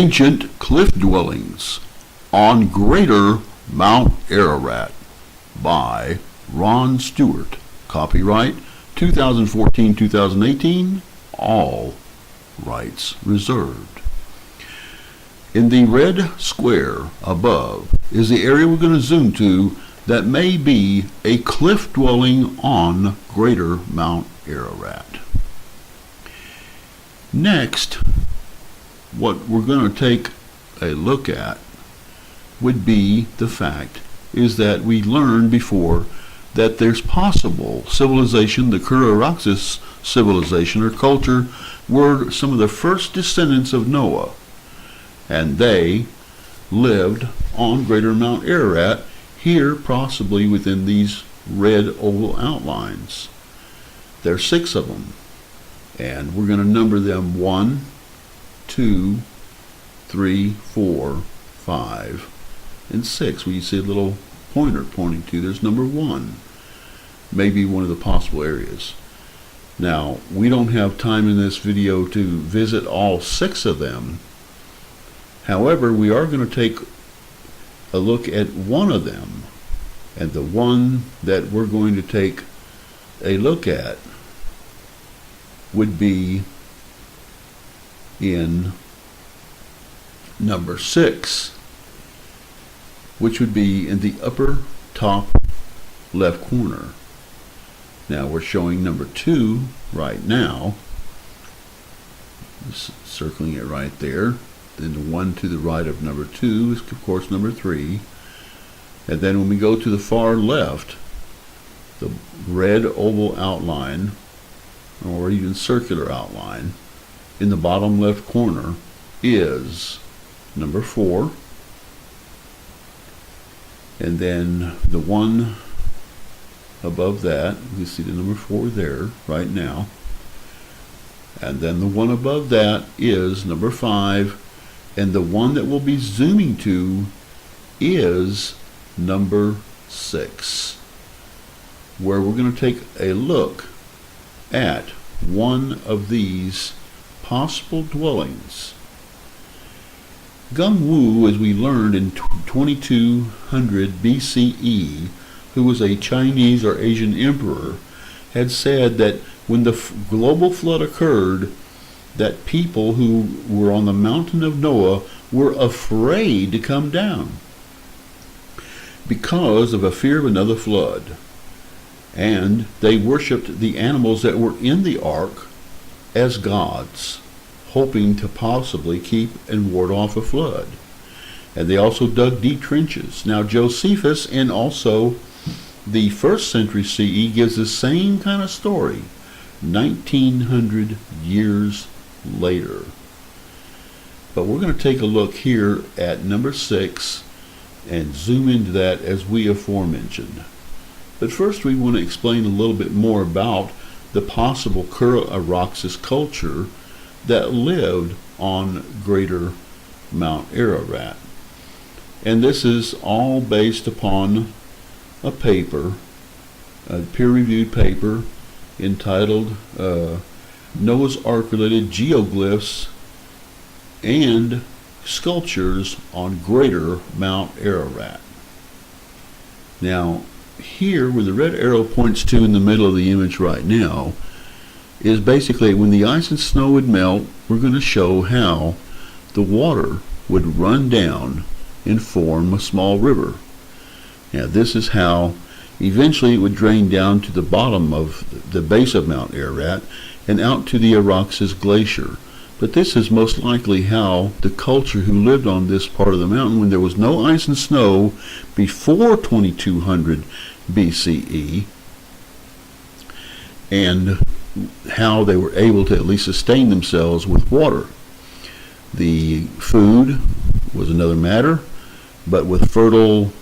Ancient Cliff Dwellings on Greater Mount Ararat by Ron Stewart. Copyright 2014-2018. All rights reserved. In the red square above is the area we're going to zoom to that may be a cliff dwelling on Greater Mount Ararat. Next, what we're going to take a look at would be the fact is that we learned before that there's possible civilization, the Kura-Araxes civilization or culture, were some of the first descendants of Noah, and they lived on Greater Mount Ararat, here possibly within these red oval outlines. There's 6 of them, and we're going to number them 1, 2, 3, 4, 5, and 6. Where you see a little pointer pointing to, there's number 1, maybe one of the possible areas. Now, we don't have time in this video to visit all 6 of them. However, we are going to take a look at one of them, and the one that we're going to take a look at would be in number 6, which would be in the upper top left corner. Now we're showing number 2 right now, just circling it right there. Then the one to the right of number 2 is of course number 3, and then when we go to the far left, the red oval outline or even circular outline in the bottom left corner is number 4, and then the one above that, you see the number 4 there right now, and then the one above that is number 5, and the one that we'll be zooming to is number 6, where we're going to take a look at one of these possible dwellings. Geng-Wu, as we learned in 2200 BCE, who was a Chinese or Asian emperor, had said that when the global flood occurred, that people who were on the mountain of Noah were afraid to come down because of a fear of another flood. And they worshipped the animals that were in the ark as gods, hoping to possibly keep and ward off a flood. And they also dug deep trenches. Now Josephus, and also the 1st century CE, gives the same kind of story 1900 years later. But we're going to take a look here at number 6 and zoom into that as we aforementioned. But first we want to explain a little bit more about the possible Kura-Araxes culture that lived on Greater Mount Ararat. And this is all based upon a paper, a peer-reviewed paper entitled Noah's Ark related geoglyphs and sculptures on Greater Mount Ararat. Now here where the red arrow points to in the middle of the image right now is basically when the ice and snow would melt, we're going to show how the water would run down and form a small river. Now this is how eventually it would drain down to the bottom of the base of Mount Ararat and out to the Araxes Glacier. But this is most likely how the culture who lived on this part of the mountain when there was no ice and snow before 2200 BCE, and how they were able to at least sustain themselves with water. The food was another matter, but with fertile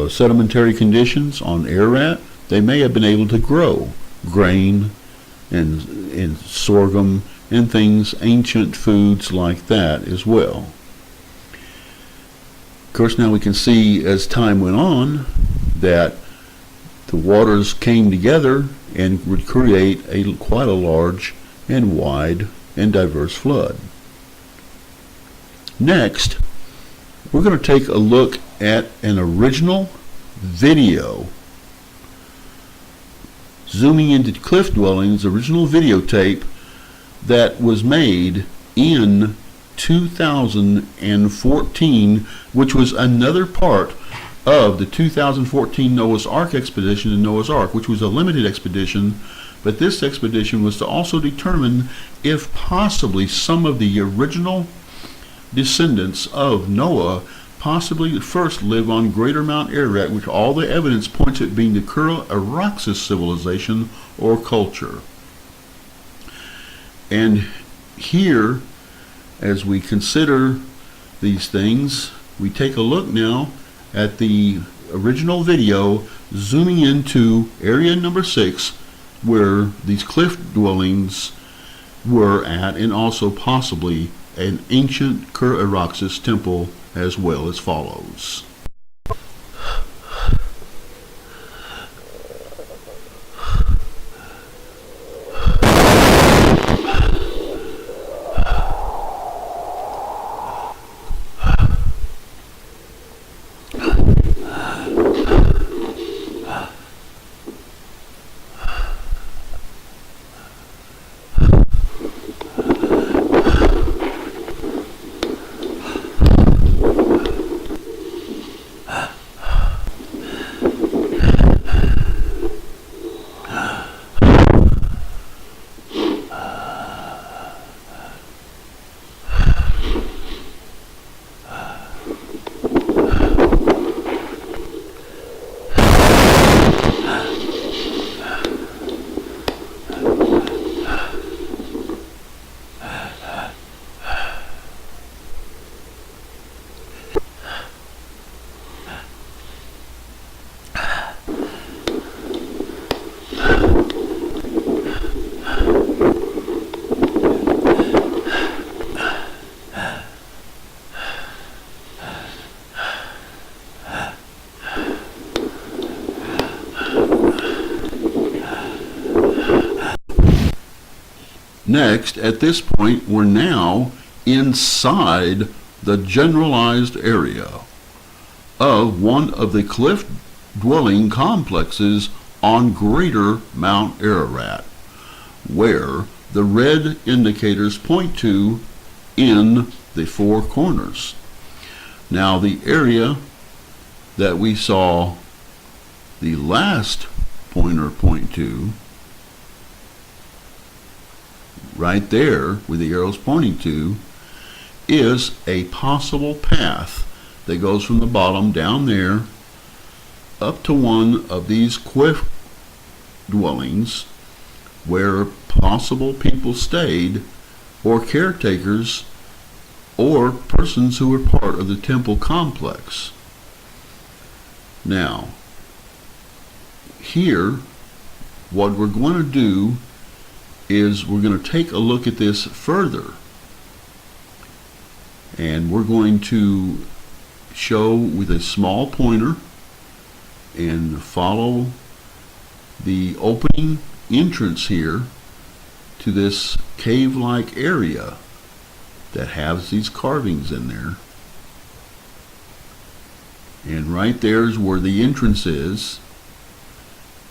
sedimentary conditions on Ararat, they may have been able to grow grain and sorghum and things, ancient foods like that as well. Of course, now we can see as time went on that the waters came together and would create quite a large and wide and diverse flood. Next, we're going to take a look at an original video. Zooming into cliff dwellings, original videotape that was made in 2014, which was another part of the 2014 Noah's Ark expedition in Noah's Ark, which was a limited expedition, but this expedition was to also determine if possibly some of the original descendants of Noah possibly first live on Greater Mount Ararat, which all the evidence points at being the Kura-Araxes civilization or culture. And here, as we consider these things, we take a look now at the original video, zooming into area number 6, where these cliff dwellings were at, and also possibly an ancient Kura-Araxes temple as well, as follows. Next, at this point, we're now inside the generalized area of one of the cliff dwelling complexes on Greater Mount Ararat, where the red indicators point to in the four corners. Now, the area that we saw the last pointer point to, right there where the arrow's pointing to, is a possible path that goes from the bottom down there up to one of these cliff dwellings where possible people stayed, or caretakers, or persons who were part of the temple complex. Now, here, what we're going to do is we're going to take a look at this further, and we're going to show with a small pointer and follow the opening entrance here to this cave-like area that has these carvings in there. And right there is where the entrance is,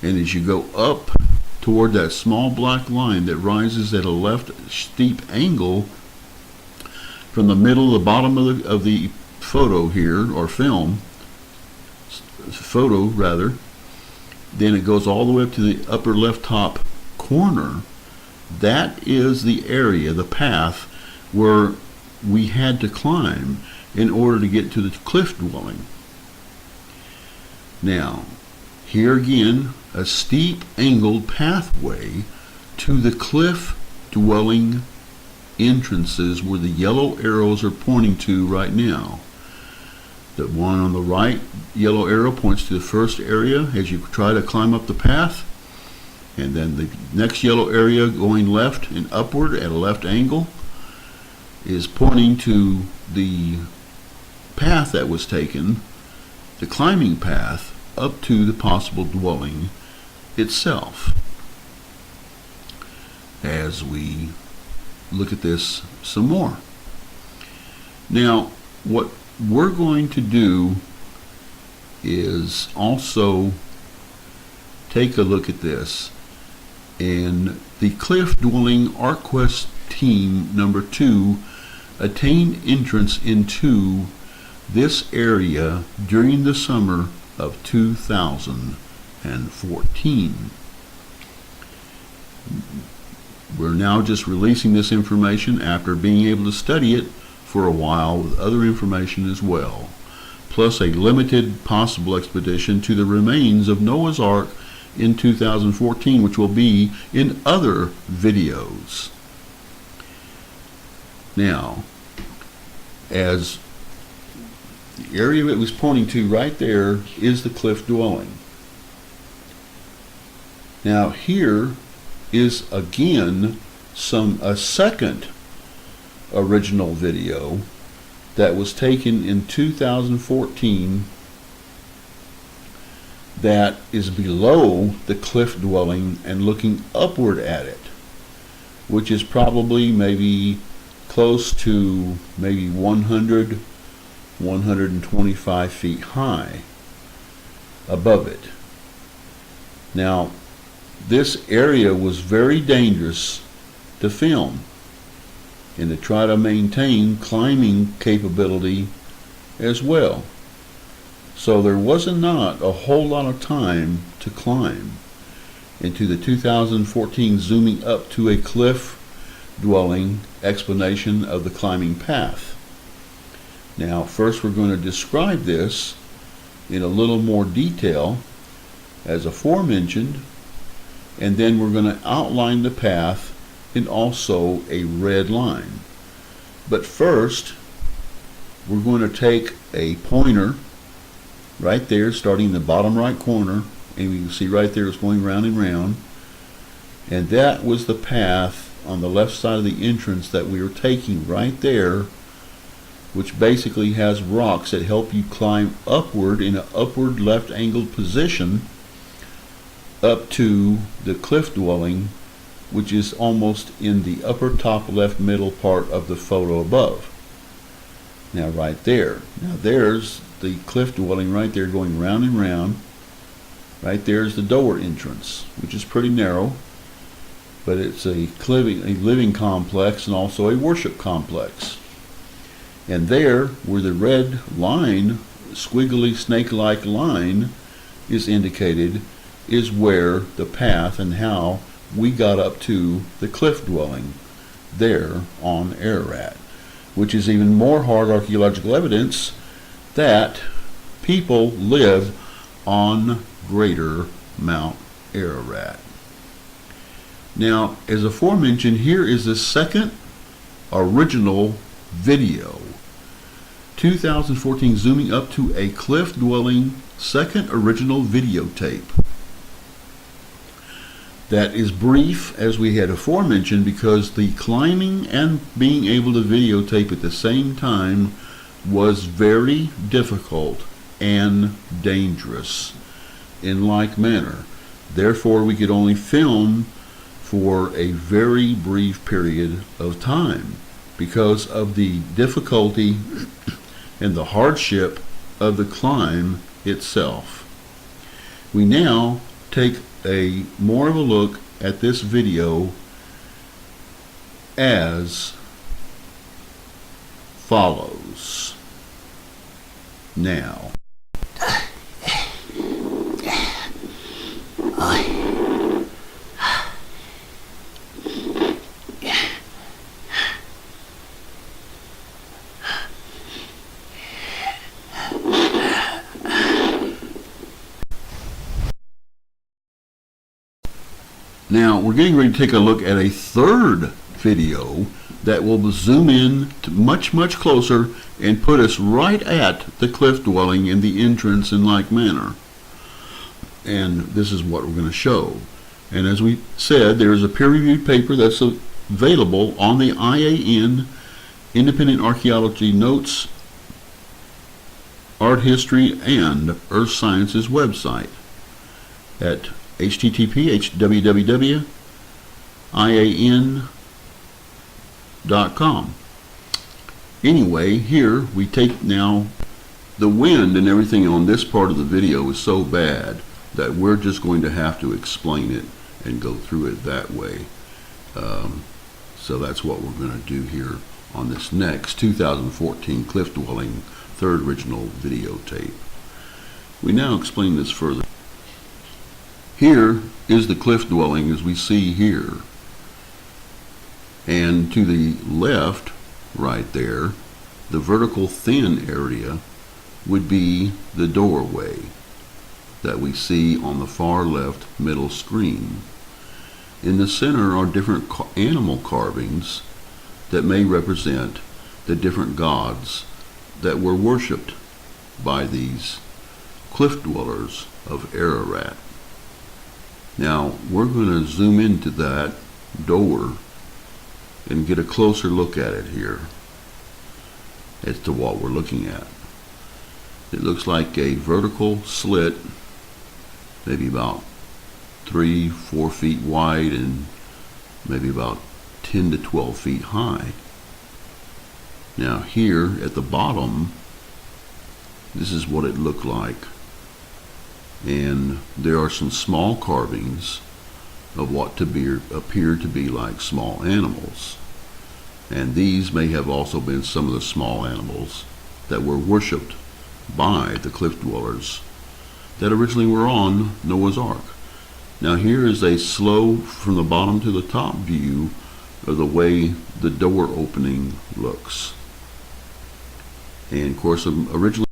and as you go up toward that small black line that rises at a left steep angle from the middle of the bottom of the photo here, or photo rather, then it goes all the way up to the upper left top corner. That is the area, the path, where we had to climb in order to get to the cliff dwelling. Now, here again, a steep angled pathway to the cliff dwelling entrances where the yellow arrows are pointing to right now. The one on the right yellow arrow points to the first area as you try to climb up the path, and then the next yellow area going left and upward at a left angle is pointing to the path that was taken, the climbing path up to the possible dwelling itself. As we look at this some more. Now, what we're going to do is also take a look at this. And the cliff-dwelling Ark-Quest team number 2 attained entrance into this area during the summer of 2014. We're now just releasing this information after being able to study it for a while with other information as well, plus a limited possible expedition to the remains of Noah's Ark in 2014, which will be in other videos. Now, as the area it was pointing to right there is the cliff dwelling. Now here is again a second original video that was taken in 2014 that is below the cliff dwelling and looking upward at it, which is probably maybe close to maybe 125 feet high above it. Now, this area was very dangerous to film and to try to maintain climbing capability as well. So there wasn't not a whole lot of time to climb into the 2014 zooming up to a cliff dwelling explanation of the climbing path. Now, first we're going to describe this in a little more detail as aforementioned, and then we're going to outline the path in also a red line. But first, we're going to take a pointer right there, starting in the bottom right corner, and we can see right there it's going round and round, and that was the path on the left side of the entrance that we were taking right there, which basically has rocks that help you climb upward in an upward left angled position up to the cliff dwelling, which is almost in the upper top left middle part of the photo above. Now right there, now there's the cliff dwelling right there going round and round. Right there is the door entrance, which is pretty narrow, but it's a living complex and also a worship complex. And there, where the red line, squiggly snake-like line, is indicated, is where the path and how we got up to the cliff dwelling there on Ararat, which is even more hard archaeological evidence that people live on Greater Mount Ararat. Now, as aforementioned, here is the second original video. 2014 zooming up to a cliff dwelling, second original videotape. That is brief, as we had aforementioned, because the climbing and being able to videotape at the same time was very difficult and dangerous in like manner. Therefore, we could only film for a very brief period of time because of the difficulty and the hardship of the climb itself. We now take a more of a look at this video as follows. Now, we're getting ready to take a look at a third video that will zoom in to much closer and put us right at the cliff dwelling in the entrance in like manner. And this is what we're going to show. And as we said, there is a peer-reviewed paper that's available on the IAN Independent Archaeology Notes, Art History, and Earth Sciences website at http://www.ian.com. Anyway, here we take now the wind and everything on this part of the video is so bad that we're just going to have to explain it and go through it that way. So that's what we're going to do here on this next 2014 Cliff Dwelling third original videotape. We now explain this further. Here is the cliff dwelling as we see here. And to the left, right there, the vertical thin area would be the doorway that we see on the far left middle screen. In the center are different animal carvings that may represent the different gods that were worshipped by these cliff dwellers of Ararat. Now we're going to zoom into that door and get a closer look at it here as to what we're looking at. It looks like a vertical slit, maybe about 3-4 feet wide and maybe about 10 to 12 feet high. Now here at the bottom, this is what it looked like, and there are some small carvings of what appear to be like small animals, and these may have also been some of the small animals that were worshipped by the cliff dwellers that originally were on Noah's Ark. Now here is a slow from the bottom to the top view of the way the door opening looks. And of course originally